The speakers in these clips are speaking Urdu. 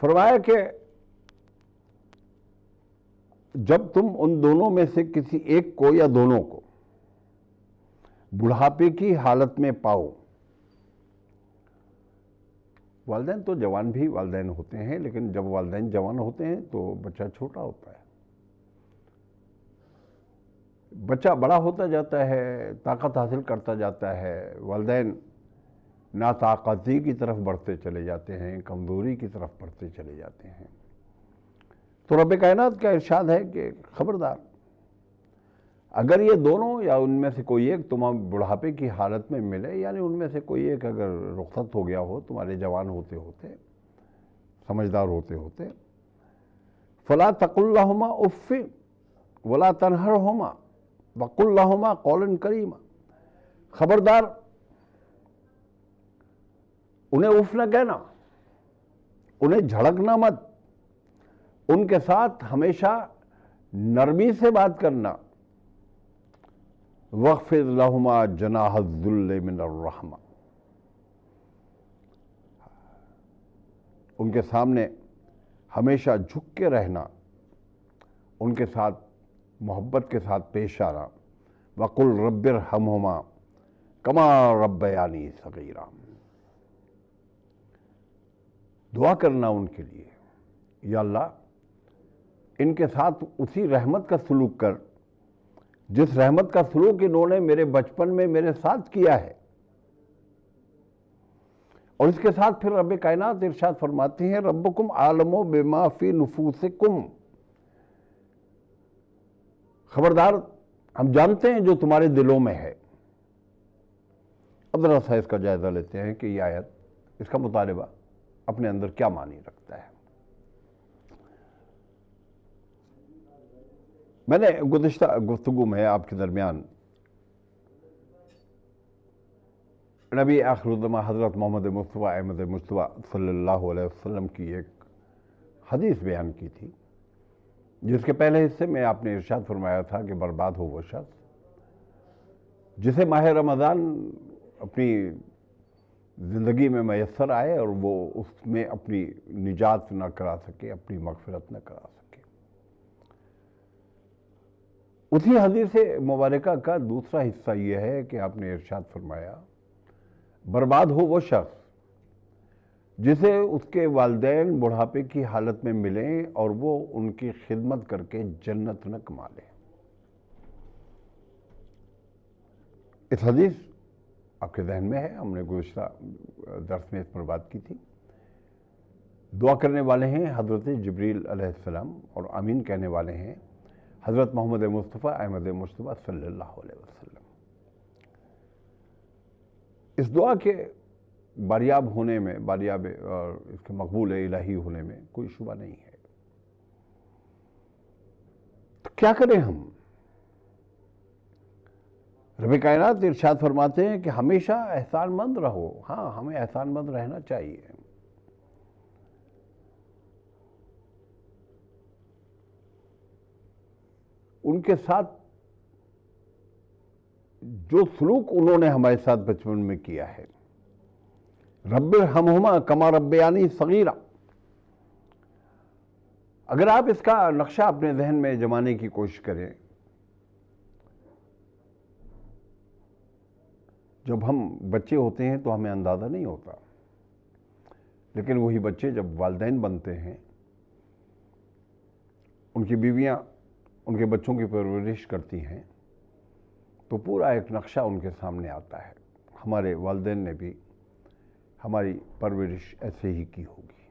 فرمایا کہ جب تم ان دونوں میں سے کسی ایک کو یا دونوں کو بڑھاپے کی حالت میں پاؤ، والدین تو جوان بھی والدین ہوتے ہیں، لیکن جب والدین جوان ہوتے ہیں تو بچہ چھوٹا ہوتا ہے، بچہ بڑا ہوتا جاتا ہے، طاقت حاصل کرتا جاتا ہے، والدین ناطاقتی کی طرف بڑھتے چلے جاتے ہیں، کمزوری کی طرف بڑھتے چلے جاتے ہیں۔ تو رب کائنات کا ارشاد ہے کہ خبردار، اگر یہ دونوں یا ان میں سے کوئی ایک تمہیں بڑھاپے کی حالت میں ملے، یعنی ان میں سے کوئی ایک اگر رخصت ہو گیا ہو تمہارے جوان ہوتے ہوتے، سمجھدار ہوتے ہوتے، فلا تقل لہما اف ولا تنہرہما وقل لہما قولا کریما، خبردار انہیں اف نہ کہنا، انہیں جھڑکنا مت، ان کے ساتھ ہمیشہ نرمی سے بات کرنا، وَاخْفِضْ لَهُمَا جَنَاحَ الذُّلِّ مِنَ الرَّحْمَةِ، ان کے سامنے ہمیشہ جھک کے رہنا، ان کے ساتھ محبت کے ساتھ پیش آنا، وَقُلْ رَبِّ ارْحَمْهُمَا كَمَا رَبَّيَانِي صَغِيرًا، دعا کرنا ان کے لیے، یا اللہ ان کے ساتھ اسی رحمت کا سلوک کر جس رحمت کا سلوک انہوں نے میرے بچپن میں میرے ساتھ کیا ہے۔ اور اس کے ساتھ پھر رب کائنات ارشاد فرماتی ہیں ربکم عالم بما فی نفوسکم، خبردار ہم جانتے ہیں جو تمہارے دلوں میں ہے۔ اب ذرا سا اس کا جائزہ لیتے ہیں کہ یہ آیت، اس کا مطالبہ اپنے اندر کیا معنی رکھتا ہے۔ میں نے گزشتہ گفتگو میں آپ کے درمیان نبی آخر الزماں حضرت محمد مصطفیٰ احمد مصطفیٰ صلی اللہ علیہ وسلم کی ایک حدیث بیان کی تھی، جس کے پہلے حصے میں آپ نے ارشاد فرمایا تھا کہ برباد ہو وہ شخص جسے ماہ رمضان اپنی زندگی میں میسر آئے اور وہ اس میں اپنی نجات نہ کرا سکے، اپنی مغفرت نہ کرا سکے۔ اسی حدیث مبارکہ کا دوسرا حصہ یہ ہے کہ آپ نے ارشاد فرمایا برباد ہو وہ شخص جسے اس کے والدین بڑھاپے کی حالت میں ملیں اور وہ ان کی خدمت کر کے جنت نہ کما لے۔ اس حدیث آپ کے ذہن میں ہے، ہم نے گزشتہ درس میں اس پر بات کی تھی۔ دعا کرنے والے ہیں حضرت جبریل علیہ السلام اور آمین کہنے والے ہیں حضرت محمد مصطفیٰ احمد مصطفیٰ صلی اللہ علیہ وسلم۔ اس دعا کے باریاب ہونے میں، باریاب اور اس کے مقبول الہی ہونے میں کوئی شبہ نہیں ہے۔ تو کیا کریں ہم؟ رب کائنات ارشاد فرماتے ہیں کہ ہمیشہ احسان مند رہو۔ ہاں، ہمیں احسان مند رہنا چاہیے۔ ان کے ساتھ جو سلوک انہوں نے ہمارے ساتھ بچپن میں کیا ہے، رب ارحمہما کما ربیانی صغیرا، اگر آپ اس کا نقشہ اپنے ذہن میں جمانے کی کوشش کریں، جب ہم بچے ہوتے ہیں تو ہمیں اندازہ نہیں ہوتا، لیکن وہی بچے جب والدین بنتے ہیں، ان کی بیویاں ان کے بچوں کی پرورش کرتی ہیں، تو پورا ایک نقشہ ان کے سامنے آتا ہے، ہمارے والدین نے بھی ہماری پرورش ایسے ہی کی ہوگی۔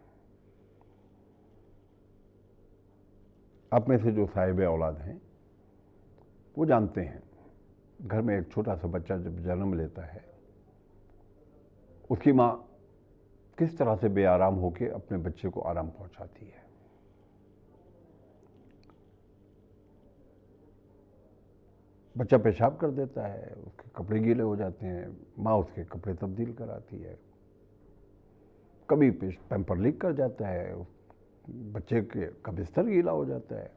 آپ میں سے جو صاحب اولاد ہیں وہ جانتے ہیں، گھر میں ایک چھوٹا سا بچہ جب جنم لیتا ہے، اس کی ماں کس طرح سے بے آرام ہو کے اپنے بچے کو آرام پہنچاتی ہے۔ بچہ پیشاب کر دیتا ہے، اس کے کپڑے گیلے ہو جاتے ہیں، ماں اس کے کپڑے تبدیل کراتی ہے۔ کبھی پیمپر لیک کر جاتا ہے، بچے کا بستر گیلا ہو جاتا ہے،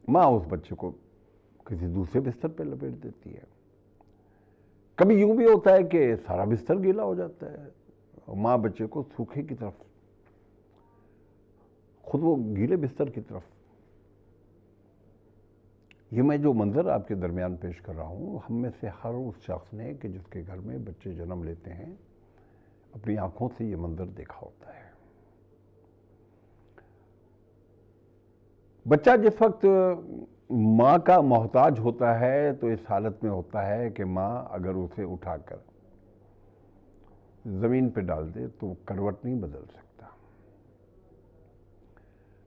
ماں اس بچے کو کسی دوسرے بستر پہ لپیٹ دیتی ہے۔ کبھی یوں بھی ہوتا ہے کہ سارا بستر گیلا ہو جاتا ہے اور ماں بچے کو سوکھے کی طرف خود وہ گیلے بستر کی طرف. یہ میں جو منظر آپ کے درمیان پیش کر رہا ہوں، ہم میں سے ہر اس شخص نے کہ جس کے گھر میں بچے جنم لیتے ہیں اپنی آنکھوں سے یہ منظر دیکھا ہوتا ہے. بچہ جس وقت ماں کا محتاج ہوتا ہے تو اس حالت میں ہوتا ہے کہ ماں اگر اسے اٹھا کر زمین پہ ڈال دے تو وہ کروٹ نہیں بدل سکتا.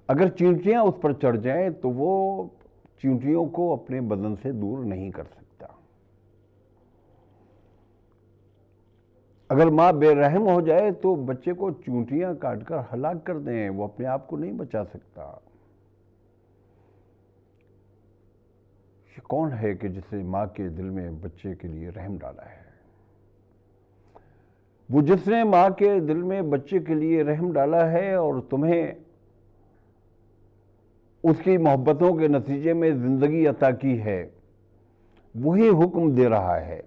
اگر چینٹیاں اس پر چڑھ جائیں تو وہ چینٹیوں کو اپنے بدن سے دور نہیں کر سکتا. اگر ماں بے رحم ہو جائے تو بچے کو چونٹیاں کاٹ کر ہلاک کر دیں، وہ اپنے آپ کو نہیں بچا سکتا. یہ کون ہے کہ جس نے ماں کے دل میں بچے کے لیے رحم ڈالا ہے؟ وہ جس نے ماں کے دل میں بچے کے لیے رحم ڈالا ہے اور تمہیں اس کی محبتوں کے نتیجے میں زندگی عطا کی ہے، وہی حکم دے رہا ہے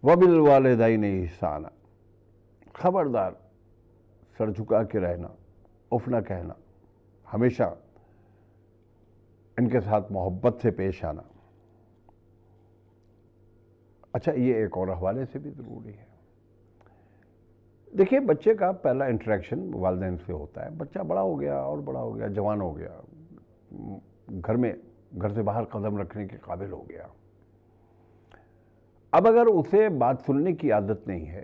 وَبِالْوَالِدَيْنِ إِحْسَانًا. خبردار سر جھکا کے رہنا، اف نہ کہنا، ہمیشہ ان کے ساتھ محبت سے پیش آنا. اچھا، یہ ایک اور حوالے سے بھی ضروری ہے. دیکھیے، بچے کا پہلا انٹریکشن والدین سے ہوتا ہے. بچہ بڑا ہو گیا اور بڑا ہو گیا، جوان ہو گیا، گھر سے باہر قدم رکھنے کے قابل ہو گیا. اب اگر اسے بات سننے کی عادت نہیں ہے،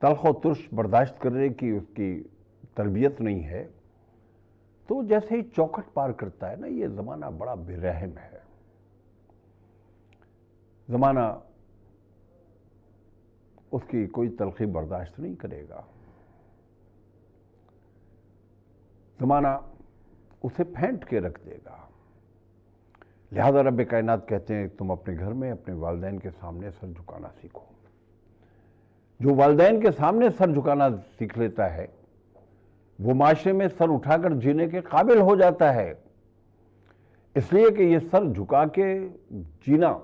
تلخ و ترش برداشت کرنے کی اس کی تربیت نہیں ہے، تو جیسے ہی چوکھٹ پار کرتا ہے نا، یہ زمانہ بڑا بے رحم ہے. زمانہ اس کی کوئی تلخی برداشت نہیں کرے گا. زمانہ اسے پھینٹ کے رکھ دے گا. لہذا رب کائنات کہتے ہیں تم اپنے گھر میں اپنے والدین کے سامنے سر جھکانا سیکھو. جو والدین کے سامنے سر جھکانا سیکھ لیتا ہے وہ معاشرے میں سر اٹھا کر جینے کے قابل ہو جاتا ہے. اس لیے کہ یہ سر جھکا کے جینا،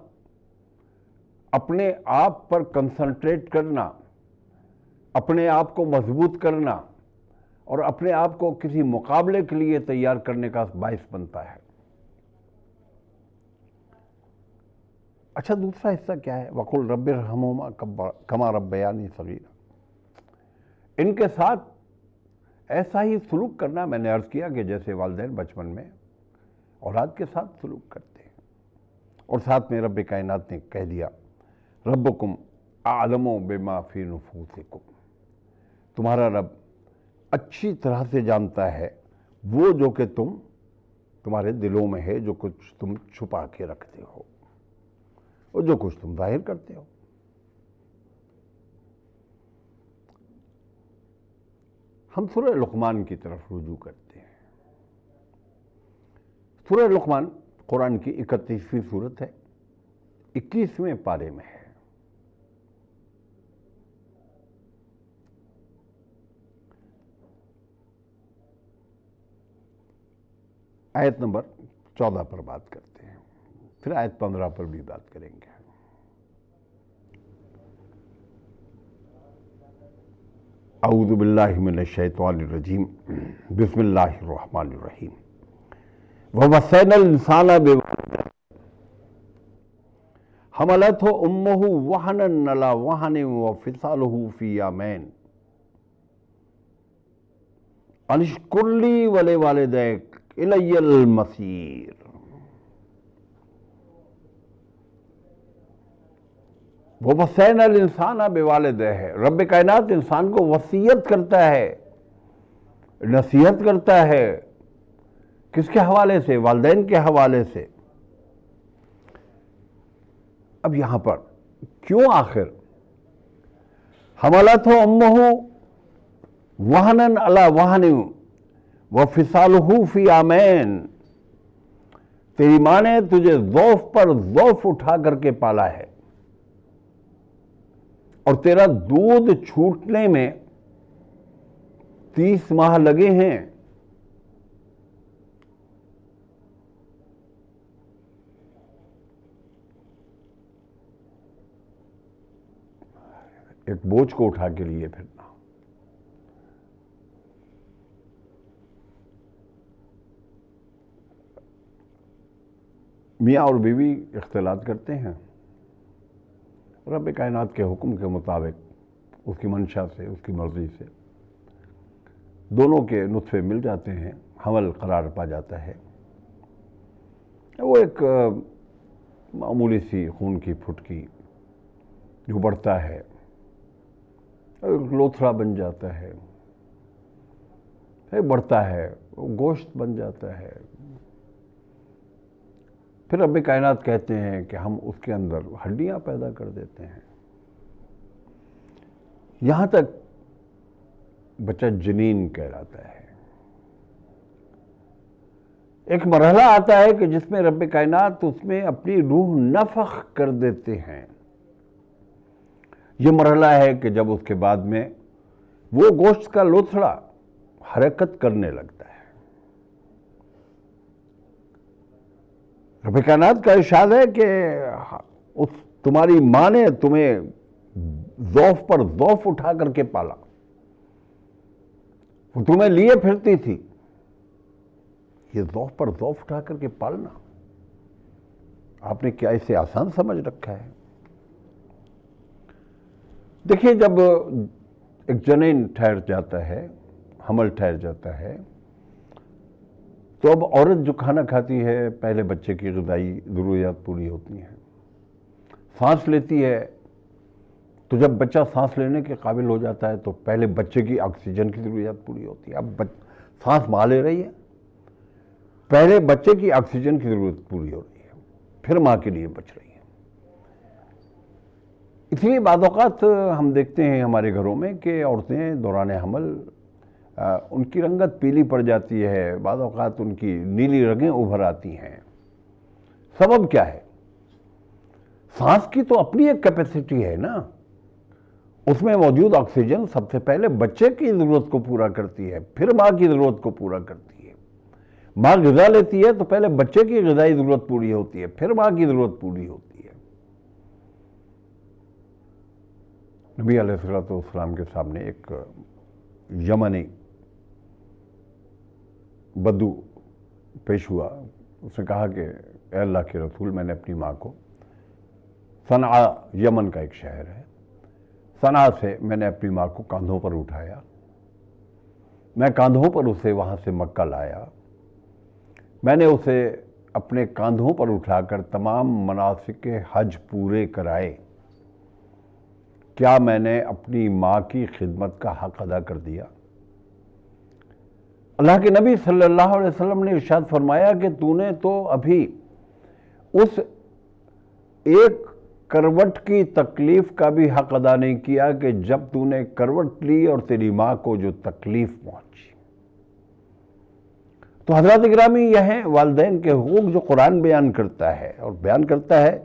اپنے آپ پر کنسنٹریٹ کرنا، اپنے آپ کو مضبوط کرنا اور اپنے آپ کو کسی مقابلے کے لیے تیار کرنے کا باعث بنتا ہے. اچھا، دوسرا حصہ کیا ہے؟ وَقُلْ رَبِّ ارْحَمْهُمَا كَمَا رَبَّيَانِي صَغِيرًا. ان کے ساتھ ایسا ہی سلوک کرنا. میں نے عرض کیا کہ جیسے والدین بچپن میں اولاد کے ساتھ سلوک کرتے ہیں، اور ساتھ میں رب کائنات نے کہہ دیا ربکم اعلم بما فی نفوسکم. تمہارا رب اچھی طرح سے جانتا ہے وہ جو کہ تمہارے دلوں میں ہے، جو کچھ تم چھپا کے رکھتے ہو اور جو کچھ تم ظاہر کرتے ہو. ہم سورہ لقمان کی طرف رجوع کرتے ہیں. سورہ لقمان قرآن کی 31ویں سورت ہے، 21ویں پارے میں ہے. آیت نمبر 14 پر بات کرتے ہیں، پھر آیت 15 پر بھی بات کریں گے. اعوذ باللہ من الشیطان الرجیم، بسم اللہ الرحمن الرحیم. وَوَصَّيْنَا الْإِنسَانَ بِوَالِدَيْهِ حَمَلَتْهُ أُمُّهُ وَهْنًا عَلَى وَهْنٍ وَفِصَالُهُ فِي عَامَيْنِ أَنِ اشْكُرْ لِي وَلِوَالِدَيْكَ إِلَيَّ الْمَصِيرُ. وَوَصَّيْنَا الْإِنسَانَ بِوَالِدَيْهِ. رب کائنات انسان کو وصیت کرتا ہے، نصیحت کرتا ہے. کس کے حوالے سے؟ والدین کے حوالے سے. اب یہاں پر کیوں آخر حملتہ امہ وہنن علی وہن وفصالہ فی عامین. تیری ماں نے تجھے ضعف پر ضعف اٹھا کر کے پالا ہے اور تیرا دودھ چھوٹنے میں 30 ماہ لگے ہیں. ایک بوجھ کو اٹھا کے لیے پھرنا. میاں اور بیوی اختلاط کرتے ہیں، رب کائنات کے حکم کے مطابق اس کی منشا سے، اس کی مرضی سے دونوں کے نطفے مل جاتے ہیں، حمل قرار پا جاتا ہے۔ وہ ایک معمولی سی خون کی پھٹکی جو بڑھتا ہے، ایک لوتھڑا بن جاتا ہے، بڑھتا ہے، گوشت بن جاتا ہے۔ پھر رب کائنات کہتے ہیں کہ ہم اس کے اندر ہڈیاں پیدا کر دیتے ہیں۔ یہاں تک بچہ جنین کہلاتا ہے۔ ایک مرحلہ آتا ہے کہ جس میں رب کائنات اس میں اپنی روح نفخ کر دیتے ہیں۔ یہ مرحلہ ہے کہ جب اس کے بعد میں وہ گوشت کا لوتھڑا حرکت کرنے لگتا ہے۔ رب کائنات کا ارشاد ہے کہ تمہاری ماں نے تمہیں ضعف پر ضعف اٹھا کر کے پالا، وہ تمہیں لیے پھرتی تھی۔ یہ ضعف پر ضعف اٹھا کر کے پالنا آپ نے کیا اسے آسان سمجھ رکھا ہے؟ دیکھیے، جب ایک جنین ٹھہر جاتا ہے، حمل ٹھہر جاتا ہے، تو اب عورت جو کھانا کھاتی ہے، پہلے بچے کی غذائی ضروریات پوری ہوتی ہیں، سانس لیتی ہے، تو جب بچہ سانس لینے کے قابل ہو جاتا ہے تو پہلے بچے کی آکسیجن کی ضروریات پوری ہوتی ہے۔ اب سانس ماں لے رہی ہے، پہلے بچے کی آکسیجن کی ضرورت پوری ہو رہی ہے، پھر ماں کے لیے بچ رہی ہے۔ اس لیے بعض اوقات ہم دیکھتے ہیں ہمارے گھروں میں کہ عورتیں دوران حمل ان کی رنگت پیلی پڑ جاتی ہے، بعض اوقات ان کی نیلی رگیں ابھر آتی ہیں۔ سبب کیا ہے؟ سانس کی تو اپنی ایک کیپیسٹی ہے نا، اس میں موجود آکسیجن سب سے پہلے بچے کی ضرورت کو پورا کرتی ہے، پھر ماں کی ضرورت کو پورا کرتی ہے۔ ماں غذا لیتی ہے تو پہلے بچے کی غذائی ضرورت پوری ہوتی ہے، پھر ماں کی ضرورت پوری ہوتی ہے۔ نبی علیہ السلام کے سامنے ایک یمنی بدو پیش ہوا۔ اس نے کہا کہ اے اللہ کے رسول، میں نے اپنی ماں کو صنعاء، یمن کا ایک شہر ہے، صنعاء سے میں نے اپنی ماں کو کاندھوں پر اٹھایا، میں کاندھوں پر اسے وہاں سے مکہ لایا، میں نے اسے اپنے کاندھوں پر اٹھا کر تمام مناسک حج پورے کرائے۔ کیا میں نے اپنی ماں کی خدمت کا حق ادا کر دیا؟ اللہ کے نبی صلی اللہ علیہ وسلم نے ارشاد فرمایا کہ تو نے تو ابھی اس ایک کروٹ کی تکلیف کا بھی حق ادا نہیں کیا کہ جب تو نے کروٹ لی اور تیری ماں کو جو تکلیف پہنچی۔ تو حضرات گرامی، یہ ہیں والدین کے حقوق جو قرآن بیان کرتا ہے، اور بیان کرتا ہے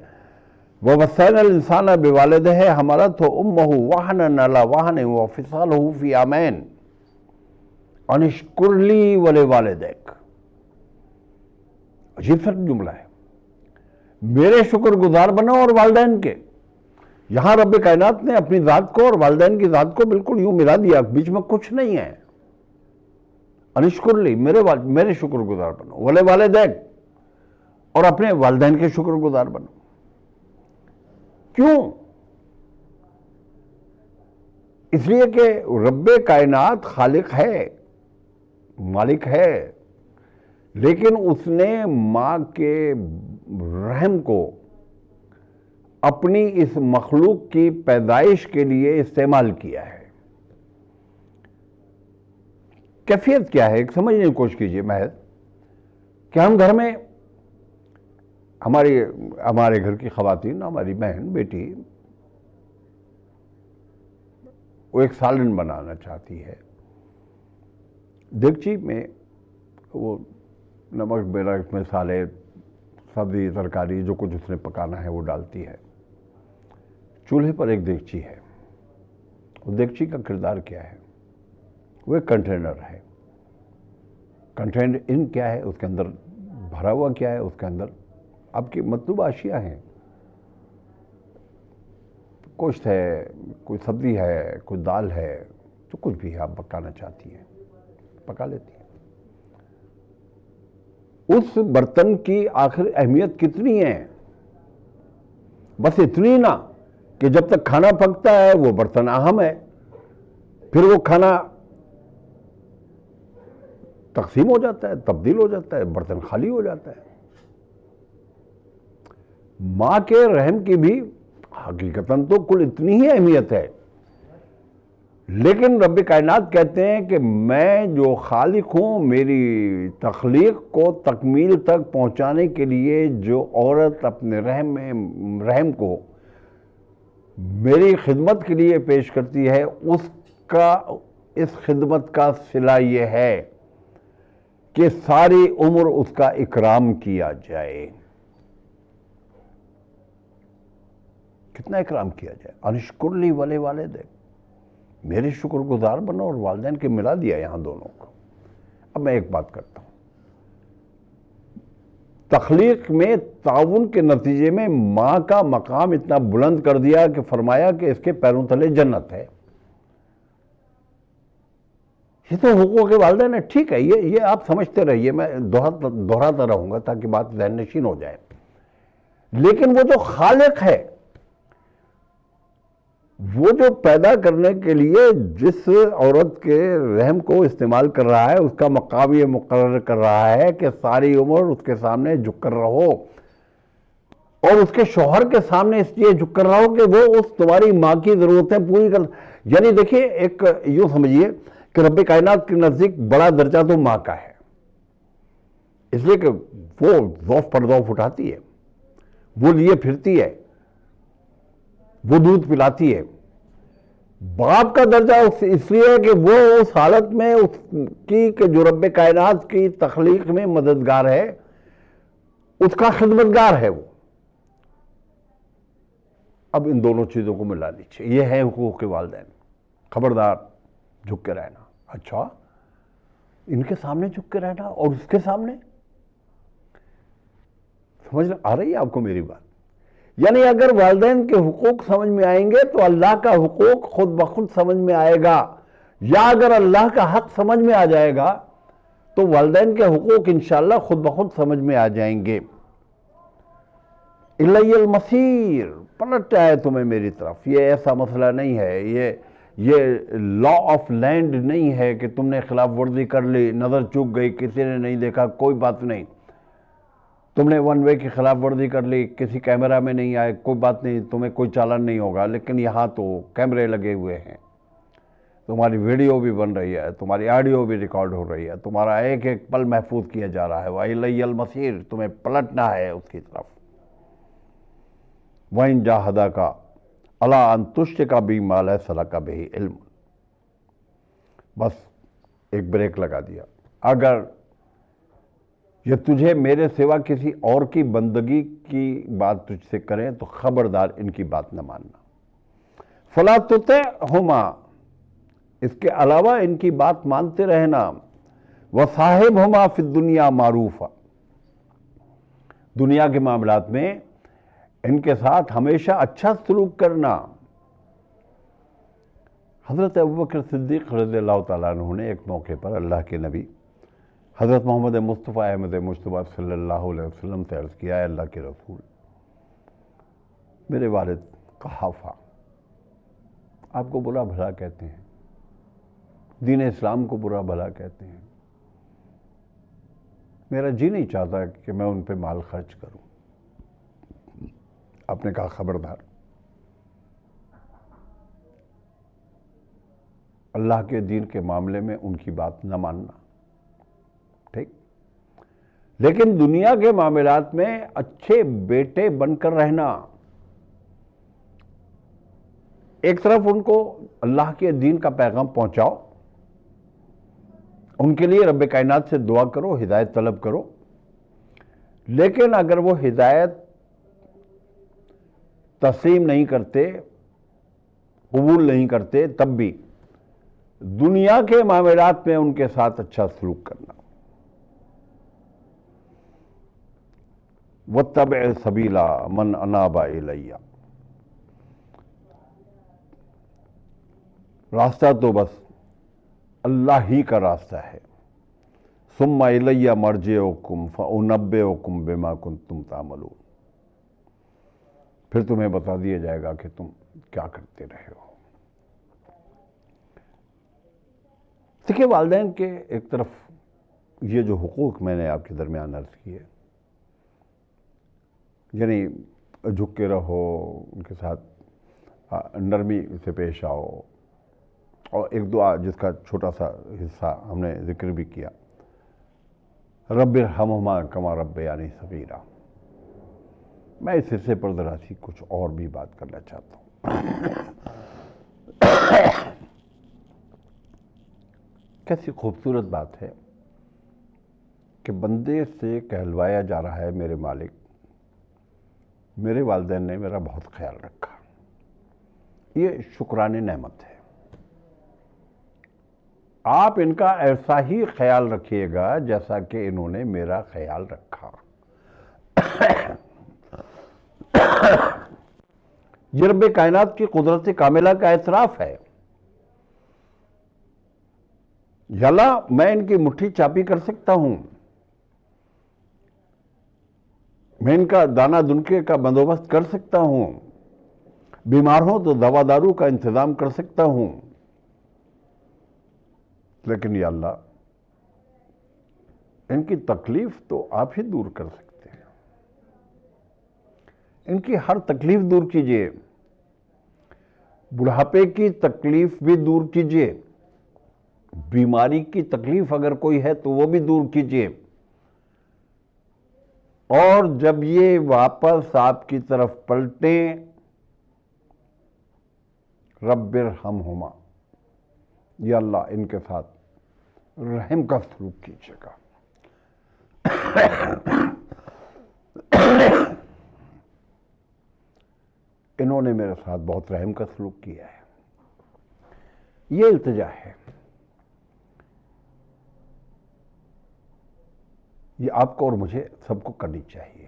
وَوَصَّيْنَا الْإِنسَانَ بِوَالِدَيْهِ حَمَلَتْهُ أُمُّهُ وَهْنًا عَلَى وَهْنٍ وَفِصَالُهُ فِي عَامَيْنِ أَنِ اشْكُرْ لِي وَلِوَالِدَيْكَ۔ عجیب سا جملہ ہے، میرے شکر گزار بنو اور والدین کے۔ یہاں رب کائنات نے اپنی ذات کو اور والدین کی ذات کو بالکل یوں ملا دیا، بیچ میں کچھ نہیں ہے۔ ان اشکر لی، میرے شکر گزار بنو، وَلِوَالِدَيْكَ، اور اپنے والدین کے شکر گزار بنو۔ کیوں؟ اس لیے کہ رب کائنات خالق ہے، مالک ہے، لیکن اس نے ماں کے رحم کو اپنی اس مخلوق کی پیدائش کے لیے استعمال کیا ہے۔ کیفیت کیا ہے؟ ایک سمجھنے کی کوشش کیجئے محض کہ ہم گھر میں ہمارے گھر کی خواتین، ہماری بہن بیٹی، وہ ایک سالن بنانا چاہتی ہے، دیگچی میں وہ نمک مرچ مسالے، سبزی ترکاری جو کچھ اس نے پکانا ہے وہ ڈالتی ہے۔ چولہے پر ایک دیگچی ہے، وہ دیگچی کا کردار کیا ہے؟ وہ ایک کنٹینر ہے۔ کنٹینر ان کیا ہے؟ اس کے اندر بھرا ہوا کیا ہے؟ اس کے اندر آپ کی مطلوبہ اشیاء ہیں، گوشت ہے، کوئی سبزی ہے، کوئی دال ہے، جو کچھ بھی آپ پکانا چاہتی ہیں پکا لیتی ہیں۔ اس برتن کی آخر اہمیت کتنی ہے؟ بس اتنی نا کہ جب تک کھانا پکتا ہے وہ برتن اہم ہے، پھر وہ کھانا تقسیم ہو جاتا ہے، تبدیل ہو جاتا ہے، برتن خالی ہو جاتا ہے۔ ماں کے رحم کی بھی حقیقتاً تو کل اتنی ہی اہمیت ہے، لیکن رب کائنات کہتے ہیں کہ میں جو خالق ہوں، میری تخلیق کو تکمیل تک پہنچانے کے لیے جو عورت اپنے رحم کو میری خدمت کے لیے پیش کرتی ہے، اس خدمت کا صلہ یہ ہے کہ ساری عمر اس کا اکرام کیا جائے۔ کتنا اکرام کیا جائے؟ انشکر لی ولی والدیک، میرے شکر گزار بنو، اور والدین کے ملا دیا یہاں دونوں کو۔ اب میں ایک بات کرتا ہوں، تخلیق میں تعاون کے نتیجے میں ماں کا مقام اتنا بلند کر دیا کہ فرمایا کہ اس کے پیروں تلے جنت ہے۔ یہ تو حقوق والدین ہے، ٹھیک ہے، یہ آپ سمجھتے رہیے، میں دہراتا رہوں گا تاکہ بات ذہن نشین ہو جائے۔ لیکن وہ جو خالق ہے، وہ جو پیدا کرنے کے لیے جس عورت کے رحم کو استعمال کر رہا ہے، اس کا مقام یہ مقرر کر رہا ہے کہ ساری عمر اس کے سامنے جھک کر رہو، اور اس کے شوہر کے سامنے اس لیے جھک کر رہو کہ وہ اس تمہاری ماں کی ضرورتیں پوری کر، یعنی دیکھیے، ایک یوں سمجھیے کہ رب کائنات کے نزدیک بڑا درجہ تو ماں کا ہے، اس لیے کہ وہ ذوف پر ذوف اٹھاتی ہے، وہ لیے پھرتی ہے، وہ دودھ پلاتی ہے۔ باپ کا درجہ اس لیے ہے کہ وہ اس حالت میں اس کی کہ جو رب کائنات کی تخلیق میں مددگار ہے، اس کا خدمتگار ہے وہ۔ اب ان دونوں چیزوں کو ملا لیجیے، یہ ہے حقوق کے والدین۔ خبردار جھک کے رہنا۔ اچھا، ان کے سامنے جھک کے رہنا اور اس کے سامنے، سمجھ آ رہی ہے آپ کو میری بات؟ یعنی اگر والدین کے حقوق سمجھ میں آئیں گے تو اللہ کا حقوق خود بخود سمجھ میں آئے گا، یا اگر اللہ کا حق سمجھ میں آ جائے گا تو والدین کے حقوق انشاءاللہ خود بخود سمجھ میں آ جائیں گے۔ الی المصیر، پلٹ جائے تمہیں میری طرف، یہ ایسا مسئلہ نہیں ہے، یہ لا آف لینڈ نہیں ہے کہ تم نے خلاف ورزی کر لی، نظر چوک گئی، کسی نے نہیں دیکھا، کوئی بات نہیں، تم نے ون وے کی خلاف ورزی کر لی، کسی کیمرہ میں نہیں آئے، کوئی بات نہیں، تمہیں کوئی چالان نہیں ہوگا، لیکن یہاں تو کیمرے لگے ہوئے ہیں، تمہاری ویڈیو بھی بن رہی ہے، تمہاری آڈیو بھی ریکارڈ ہو رہی ہے، تمہارا ایک ایک پل محفوظ کیا جا رہا ہے، وَإِلَيَّ الْمَصِيرُ، تمہیں پلٹنا ہے اس کی طرف۔ وَإِن جَاهَدَاكَ عَلَىٰ أَن تُشْرِكَ بِي مَا لَيْسَ لَكَ بِهِ عِلْمٌ، بس ایک بریک لگا دیا۔ اگر یہ تجھے میرے سوا کسی اور کی بندگی کی بات تجھ سے کریں تو خبردار ان کی بات نہ ماننا۔ فَلَا تُطِعْهُمَا، اس کے علاوہ ان کی بات مانتے رہنا۔ وَصَاحِبْهُمَا فِي الدُّنْيَا مَعْرُوفًا، دنیا کے معاملات میں ان کے ساتھ ہمیشہ اچھا سلوک کرنا۔ حضرت ابوبکر صدیق رضی اللہ تعالیٰ عنہ نے ایک موقع پر اللہ کے نبی حضرت محمد مصطفیٰ احمد مجتبیٰ صلی اللہ علیہ وسلم سے عرض کیا، ہے اللہ کے رسول، میرے والد قحافہ آپ کو برا بھلا کہتے ہیں، دین اسلام کو برا بھلا کہتے ہیں، میرا جی نہیں چاہتا کہ میں ان پہ مال خرچ کروں۔ آپ نے کہا خبردار، اللہ کے دین کے معاملے میں ان کی بات نہ ماننا، ٹھیک، لیکن دنیا کے معاملات میں اچھے بیٹے بن کر رہنا۔ ایک طرف ان کو اللہ کے دین کا پیغام پہنچاؤ، ان کے لیے رب کائنات سے دعا کرو، ہدایت طلب کرو، لیکن اگر وہ ہدایت تسلیم نہیں کرتے، قبول نہیں کرتے، تب بھی دنیا کے معاملات میں ان کے ساتھ اچھا سلوک کرنا۔ وَاتَّبِعْ سَبِيلَ مَنْ أَنَابَ إِلَيَّ، راستہ تو بس اللہ ہی کا راستہ ہے، ثم الی مرجعکم فانبئکم بما کنتم تعملون، پھر تمہیں بتا دیا جائے گا کہ تم کیا کرتے رہے ہو۔ دیکھیے والدین کے ایک طرف یہ جو حقوق میں نے آپ کے درمیان عرض کیے، یعنی جھک کے رہو، ان کے ساتھ نرمی سے پیش آؤ، اور ایک دعا جس کا چھوٹا سا حصہ ہم نے ذکر بھی کیا، رب ارحمہما کما ربیانی صغیرا۔ میں اس حصے پر ذرا سی کچھ اور بھی بات کرنا چاہتا ہوں۔ کیسی خوبصورت بات ہے کہ بندے سے کہلوایا جا رہا ہے میرے مالک، میرے والدین نے میرا بہت خیال رکھا۔ یہ شکرانِ نعمت ہے۔ آپ ان کا ایسا ہی خیال رکھیے گا جیسا کہ انہوں نے میرا خیال رکھا۔ یہ رب کائنات کی قدرت کاملہ کا اعتراف ہے۔ یا اللہ، میں ان کی مٹھی چاپی کر سکتا ہوں، میں ان کا دانہ دنکے کا بندوبست کر سکتا ہوں، بیمار ہوں تو دوا دارو کا انتظام کر سکتا ہوں، لیکن یا اللہ ان کی تکلیف تو آپ ہی دور کر سکتے ہیں۔ ان کی ہر تکلیف دور کیجئے، بڑھاپے کی تکلیف بھی دور کیجئے، بیماری کی تکلیف اگر کوئی ہے تو وہ بھی دور کیجئے، اور جب یہ واپس آپ کی طرف پلٹیں، رب ارحمہما، یا اللہ ان کے ساتھ رحم کا سلوک کیجیے گا۔ انہوں نے میرے ساتھ بہت رحم کا سلوک کیا ہے۔ یہ التجا ہے، یہ آپ کو اور مجھے سب کو کرنی چاہیے۔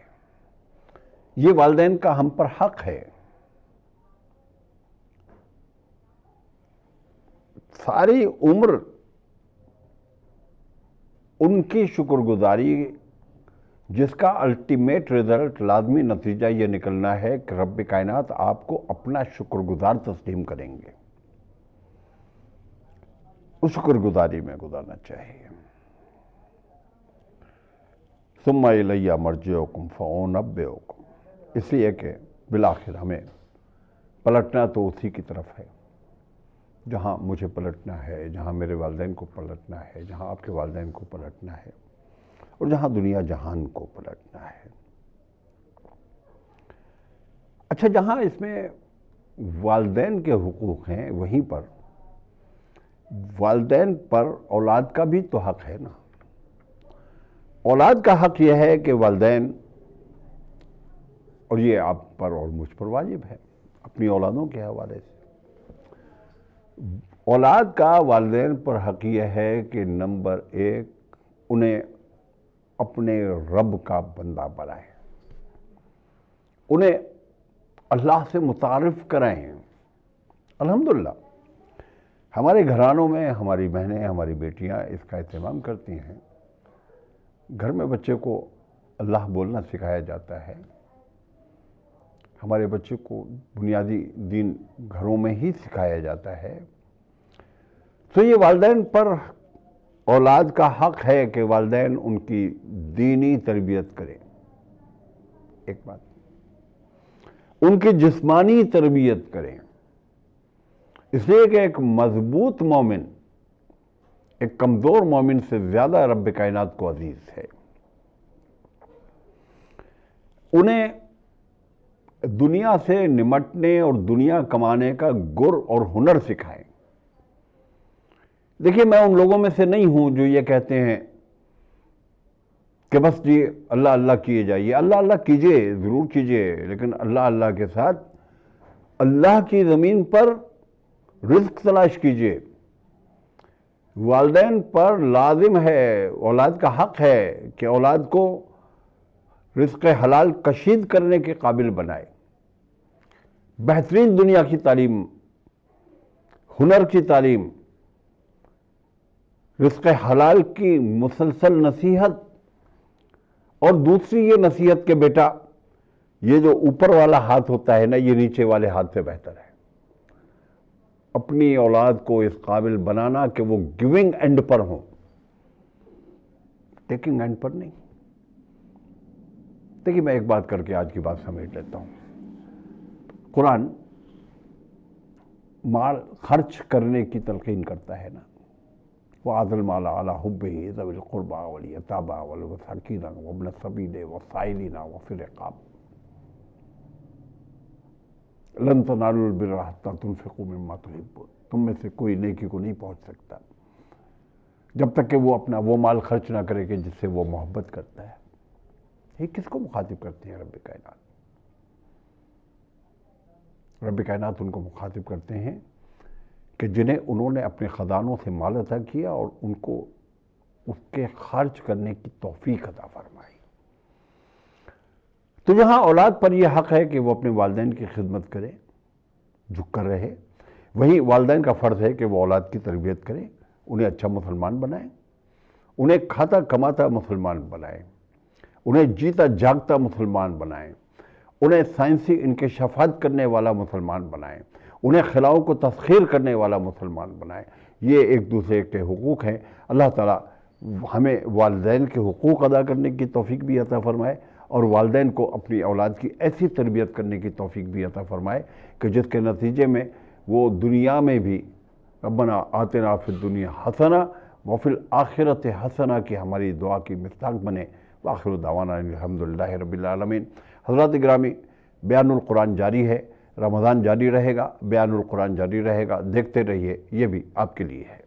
یہ والدین کا ہم پر حق ہے۔ ساری عمر ان کی شکر گزاری، جس کا الٹیمیٹ رزلٹ، لازمی نتیجہ یہ نکلنا ہے کہ رب کائنات آپ کو اپنا شکر گزار تسلیم کریں گے۔ اس شکر گزاری میں گزارنا چاہیے۔ ثم الی مرجعکم فانبئکم، اس لیے کہ بالآخر ہمیں پلٹنا تو اسی کی طرف ہے جہاں مجھے پلٹنا ہے، جہاں میرے والدین کو پلٹنا ہے، جہاں آپ کے والدین کو پلٹنا ہے، اور جہاں دنیا جہان کو پلٹنا ہے۔ اچھا، جہاں اس میں والدین کے حقوق ہیں، وہیں پر والدین پر اولاد کا بھی تو حق ہے نا۔ اولاد کا حق یہ ہے کہ والدین، اور یہ آپ پر اور مجھ پر واجب ہے اپنی اولادوں کے حوالے سے، اولاد کا والدین پر حق یہ ہے کہ نمبر 1 انہیں اپنے رب کا بندہ بنائیں، انہیں اللہ سے متعارف کرائیں۔ الحمدللہ ہمارے گھرانوں میں ہماری بہنیں، ہماری بیٹیاں اس کا اہتمام کرتی ہیں۔ گھر میں بچے کو اللہ بولنا سکھایا جاتا ہے، ہمارے بچے کو بنیادی دین گھروں میں ہی سکھایا جاتا ہے۔ تو یہ والدین پر اولاد کا حق ہے کہ والدین ان کی دینی تربیت کریں، ایک بات، ان کی جسمانی تربیت کریں، اس لیے کہ ایک مضبوط مومن ایک کمزور مومن سے زیادہ رب کائنات کو عزیز ہے۔ انہیں دنیا سے نمٹنے اور دنیا کمانے کا گر اور ہنر سکھائیں۔ دیکھیے، میں ان لوگوں میں سے نہیں ہوں جو یہ کہتے ہیں کہ بس جی اللہ اللہ کیے جائیے۔ اللہ اللہ کیجئے، ضرور کیجئے، لیکن اللہ اللہ کے ساتھ اللہ کی زمین پر رزق تلاش کیجئے۔ والدین پر لازم ہے، اولاد کا حق ہے کہ اولاد کو رزق حلال کشید کرنے کے قابل بنائے، بہترین دنیا کی تعلیم، ہنر کی تعلیم، رزق حلال کی مسلسل نصیحت، اور دوسری یہ نصیحت کہ بیٹا یہ جو اوپر والا ہاتھ ہوتا ہے نا، یہ نیچے والے ہاتھ سے بہتر ہے۔ اپنی اولاد کو اس قابل بنانا کہ وہ گیونگ اینڈ پر ہوں، ٹیکنگ اینڈ پر نہیں۔ دیکھیے میں ایک بات کر کے آج کی بات سمیٹ لیتا ہوں۔ قرآن مال خرچ کرنے کی تلقین کرتا ہے نا، وَآتِ الْمَالَ عَلَىٰ حُبِّهِ ذَوِي الْقُرْبَىٰ وَالْيَتَامَىٰ وَالْمَسَاكِينَ وَابْنَ السَّبِيلِ وَالسَّائِلِينَ وَفِي الرِّقَابِ لَن تَنَالُوا الْبِرَّ حَتَّىٰ تُنْفِقُوا مِمَّا تُحِبُّونَ۔ تم میں سے کوئی نیکی کو نہیں پہنچ سکتا جب تک کہ وہ اپنا وہ مال خرچ نہ کرے کہ جس سے وہ محبت کرتا ہے۔ یہ کس کو مخاطب کرتے ہیں؟ رب کائنات۔ رب کائنات ان کو مخاطب کرتے ہیں کہ جنہیں انہوں نے اپنے خزانوں سے مال عطا کیا اور ان کو اس کے خرچ کرنے کی توفیق عطا فرمائی۔ تو جہاں اولاد پر یہ حق ہے کہ وہ اپنے والدین کی خدمت کرے، جھک کر رہے، وہیں والدین کا فرض ہے کہ وہ اولاد کی تربیت کرے، انہیں اچھا مسلمان بنائیں، انہیں کھاتا کماتا مسلمان بنائیں، انہیں جیتا جاگتا مسلمان بنائیں، انہیں سائنسی انکشافات کرنے والا مسلمان بنائیں، انہیں خلاؤں کو تسخیر کرنے والا مسلمان بنائیں۔ یہ ایک دوسرے کے حقوق ہیں۔ اللہ تعالیٰ ہمیں والدین کے حقوق ادا کرنے کی توفیق بھی عطا فرمائے اور والدین کو اپنی اولاد کی ایسی تربیت کرنے کی توفیق بھی عطا فرمائے کہ جس کے نتیجے میں وہ دنیا میں بھی ربنا آتنا فی الدنیا حسنہ وفی الآخرۃ حسنہ کی ہماری دعا کی مصداق بنے۔ وآخر دعوانا الحمدللہ رب العالمین۔ حضرات گرامی، بیان القرآن جاری ہے، رمضان جاری رہے گا، بیان القرآن جاری رہے گا، دیکھتے رہیے، یہ بھی آپ کے لیے ہے۔